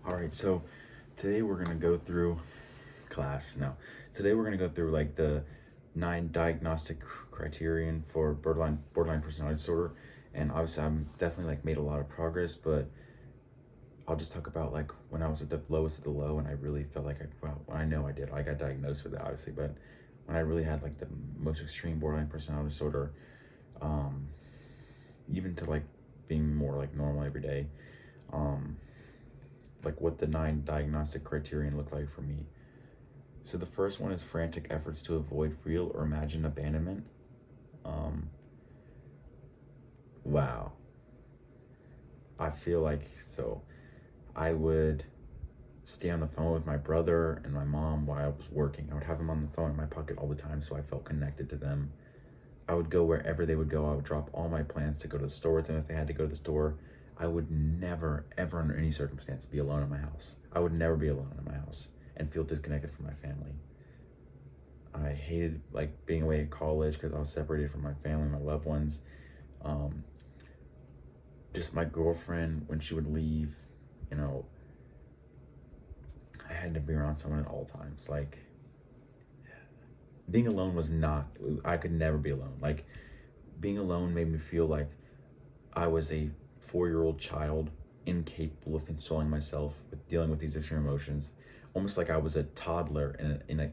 All right, so today we're gonna go through class. Now, today we're gonna go through like the 9 diagnostic criterion for borderline personality disorder, and obviously I'm definitely like made a lot of progress, but I'll just talk about like when I was at the lowest of the low, and I really felt like I know I did. I got diagnosed with it, obviously, but when I really had like the most extreme borderline personality disorder, um, even to like being more like normal every day, um, like what the 9 diagnostic criterion look like for me. So the first one is frantic efforts to avoid real or imagined abandonment. Um, wow. I feel like so I would stay on the phone with my brother and my mom while I was working. I would have them on the phone in my pocket all the time so I felt connected to them. I would go wherever they would go. I would drop all my plans to go to the store with them if they had to go to the store. I would never, ever, under any circumstance, be alone in my house. I would never be alone in my house and feel disconnected from my family. I hated like being away at college because I was separated from my family, my loved ones. Um, just my girlfriend, when she would leave, you know, I had to be around someone at all times. Like being alone was not, I could never be alone. Like being alone made me feel like I was a 4-year-old child, incapable of consoling myself with dealing with these extreme emotions, almost like I was a toddler in a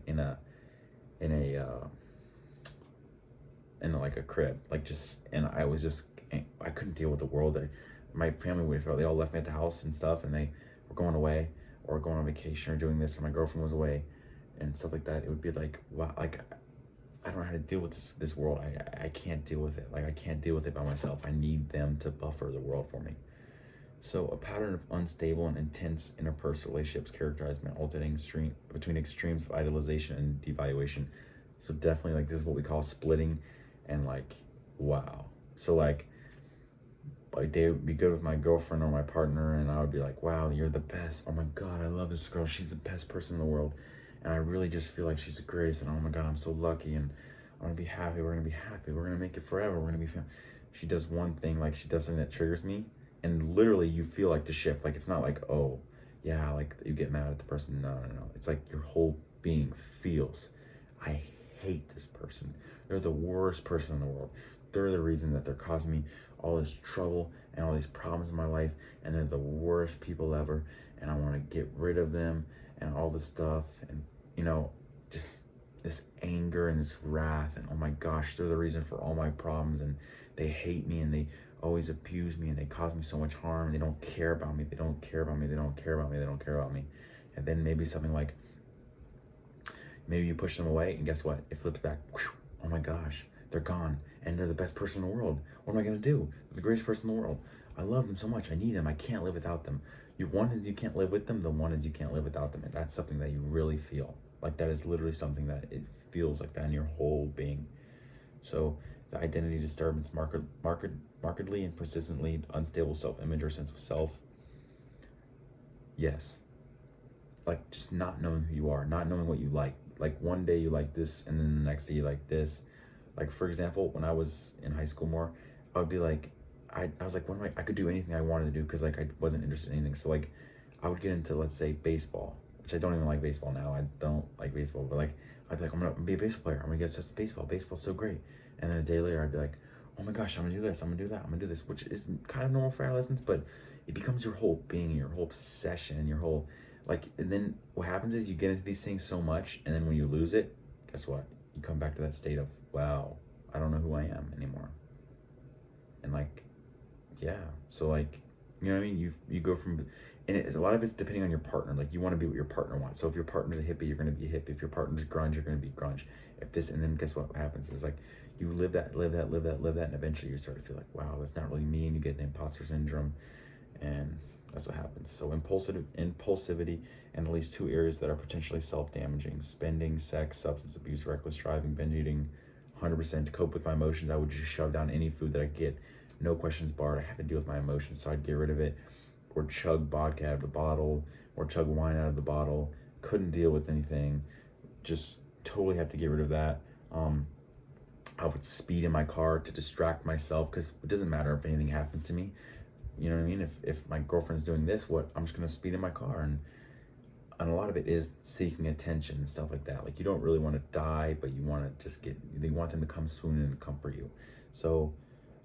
in like a crib, like just, and I was just, I couldn't deal with the world. My family would, they all left me at the house and stuff, and they were going away or going on vacation or doing this, and my girlfriend was away and stuff like that. It would be like, wow, like I don't know how to deal with this world. I can't deal with it. Like I can't deal with it by myself. I need them to buffer the world for me. So a pattern of unstable and intense interpersonal relationships characterized by alternating between extremes of idolization and devaluation. So definitely like this is what we call splitting, and like wow. So like they would be good with my girlfriend or my partner, and I would be like, wow, you're the best. Oh my god, I love this girl. She's the best person in the world, and I really just feel like she's the greatest. And oh my god, I'm so lucky, and I'm gonna be happy. We're gonna be happy. We're gonna make it forever. We're gonna be. She does one thing, like she does something that triggers me, and literally you feel like the shift. Like it's not like, oh yeah, like you get mad at the person. No, no, no. It's like your whole being feels, I hate this person. They're the worst person in the world. They're the reason that they're causing me all this trouble and all these problems in my life, and they're the worst people ever, and I want to get rid of them and all this stuff, and just this anger and this wrath, and oh my gosh, they're the reason for all my problems, and they hate me, and they always abuse me, and they cause me so much harm. They don't care about me. They don't care about me. They don't care about me. They don't care about me. And then maybe something like, maybe you push them away, and guess what? It flips back. Whew, oh my gosh, they're gone, and they're the best person in the world. What am I gonna do? They're the greatest person in the world. I love them so much. I need them. I can't live without them. One is you can't live with them. The one is you can't live without them, and that's something that you really feel. Like that is literally something that it feels like that in your whole being. So the identity disturbance, markedly and persistently unstable self-image or sense of self. Yes, like just not knowing who you are, not knowing what you like. Like one day you like this, and then the next day you like this. Like for example, when I was in high school more, I would be like, I was like, what am I could do anything I wanted to do because like I wasn't interested in anything. So like I would get into, let's say, baseball, which I don't even like baseball now. I don't like baseball, but like I'd be like, I'm gonna be a baseball player. I'm gonna get just baseball. Baseball's so great. And then a day later I'd be like, oh my gosh, I'm gonna do this, I'm gonna do that, I'm gonna do this, which is kind of normal for adolescents, but it becomes your whole being, your whole obsession, and your whole like, and then what happens is you get into these things so much, and then when you lose it, guess what? You come back to that state of, wow, I don't know who I am anymore. And like, yeah, so like, you know what I mean? You go from, and a lot of it's depending on your partner. Like you want to be what your partner wants. So if your partner's a hippie, you're gonna be a hippie. If your partner's grunge, you're gonna be grunge. If this, and then guess what happens is like you live that, and eventually you start to feel like, wow, that's not really me, and you get the imposter syndrome, and that's what happens. So impulsivity, and at least 2 areas that are potentially self-damaging: spending, sex, substance abuse, reckless driving, binge eating. 100% to cope with my emotions, I would just shove down any food that I get, no questions barred. I have to deal with my emotions, so I'd get rid of it, or chug vodka out of the bottle, or chug wine out of the bottle. Couldn't deal with anything, just totally have to get rid of that. I would speed in my car to distract myself, because it doesn't matter if anything happens to me. You know what I mean? If my girlfriend's doing this, what, I'm just gonna speed in my car. And a lot of it is seeking attention and stuff like that. Like, you don't really want to die, but you want to just they want them to come swoon in and comfort you. So,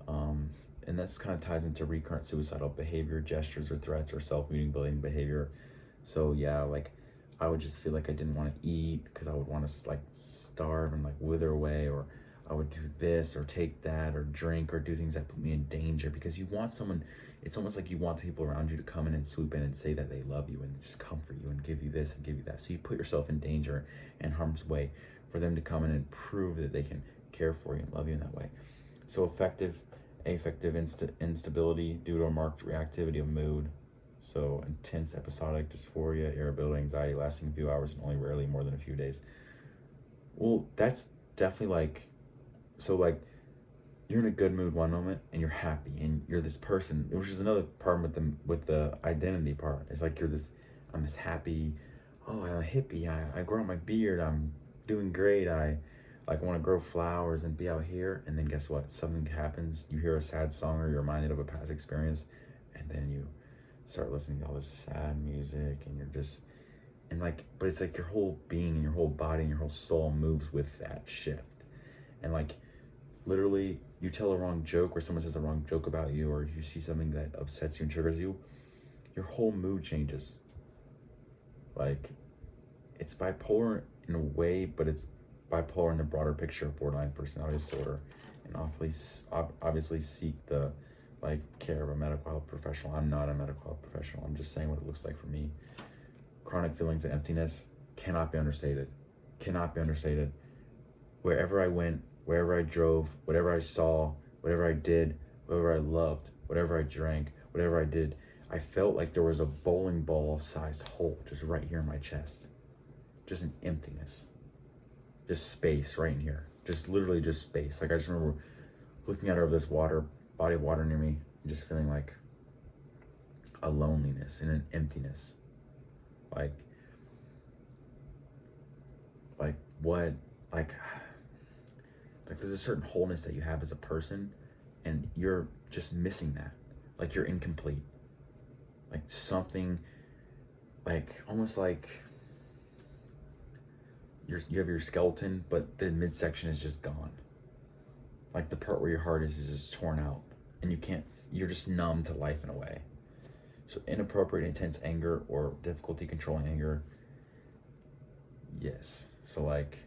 and that's kind of ties into recurrent suicidal behavior, gestures or threats, or self-mutilating behavior. So yeah, like, I would just feel like I didn't want to eat because I would want to like starve and like wither away, or I would do this or take that or drink or do things that put me in danger, because you want someone, it's almost like you want the people around you to come in and swoop in and say that they love you and just comfort you and give you this and give you that. So you put yourself in danger and harm's way for them to come in and prove that they can care for you and love you in that way. So affective instability due to a marked reactivity of mood. So intense episodic dysphoria, irritability, anxiety lasting a few hours and only rarely more than a few days. Well, that's definitely like, so like, you're in a good mood one moment and you're happy and you're this person, which is another problem with the identity part. It's like I'm this happy, oh, I'm a hippie, I grow out my beard, I'm doing great, I like want to grow flowers and be out here. And then guess what? Something happens, you hear a sad song or you're reminded of a past experience, and then you start listening to all this sad music and you're just, and like, but it's like your whole being and your whole body and your whole soul moves with that shift. And like, literally, you tell a wrong joke or someone says a wrong joke about you, or you see something that upsets you and triggers you, your whole mood changes. Like, it's bipolar in a way, but it's bipolar in the broader picture of borderline personality disorder, and obviously seek the like care of a medical health professional. I'm not a medical health professional. I'm just saying what it looks like for me. Chronic feelings of emptiness cannot be understated. Cannot be understated. Wherever I went, wherever I drove, whatever I saw, whatever I did, whatever I loved, whatever I drank, whatever I did, I felt like there was a bowling ball sized hole just right here in my chest. Just an emptiness. Just space right in here. Just literally just space. Like, I just remember looking at this body of water near me, and just feeling like a loneliness and an emptiness. Like what? Like there's a certain wholeness that you have as a person, and you're just missing that. Like, you're incomplete. Like something, like almost like you have your skeleton, but the midsection is just gone. Like the part where your heart is just torn out, and you're just numb to life in a way. So inappropriate, intense anger or difficulty controlling anger. Yes. So like,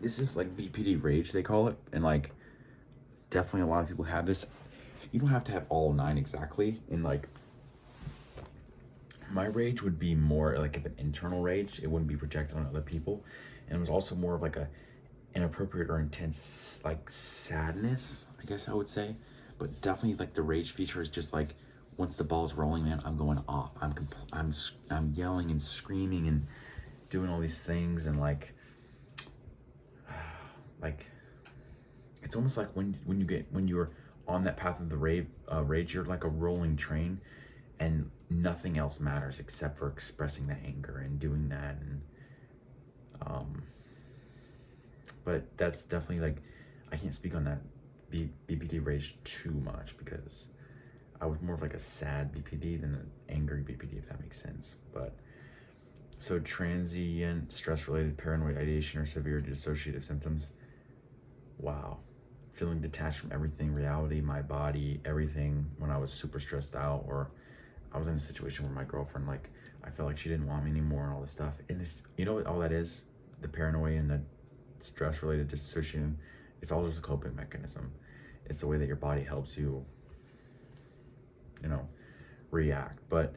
this is like BPD rage, they call it. And like, definitely a lot of people have this. You don't have to have all 9 exactly. And like, my rage would be more like of an internal rage. It wouldn't be projected on other people. And it was also more of like a inappropriate or intense like sadness, I guess I would say. But definitely like the rage feature is just like, once the ball's rolling, man, I'm going off. I'm yelling and screaming and doing all these things, and like it's almost like when you're on that path of the rage, you're like a rolling train, and nothing else matters except for expressing that anger and doing that. And but that's definitely like, I can't speak on that BPD rage too much, because I was more of like a sad BPD than an angry BPD, if that makes sense. But so transient stress-related paranoid ideation or severe dissociative symptoms. Wow. Feeling detached from everything, reality, my body, everything, when I was super stressed out, or I was in a situation where my girlfriend, like, I felt like she didn't want me anymore and all this stuff. And it's, you know what all that is? The paranoia and the stress-related dissociation, it's all just a coping mechanism. It's the way that your body helps you, react. But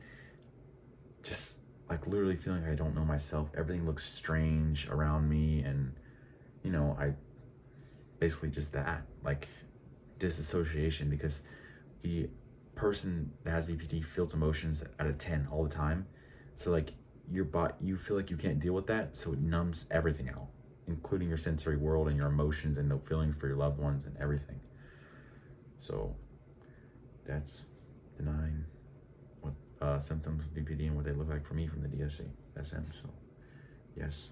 just like literally feeling like I don't know myself, everything looks strange around me, and I basically just that, like, disassociation, because the person that has BPD feels emotions at a 10 all the time. So like you feel like you can't deal with that, so it numbs everything out, including your sensory world and your emotions and the feelings for your loved ones and everything. So that's the 9 symptoms of BPD and what they look like for me from the DSM. So yes.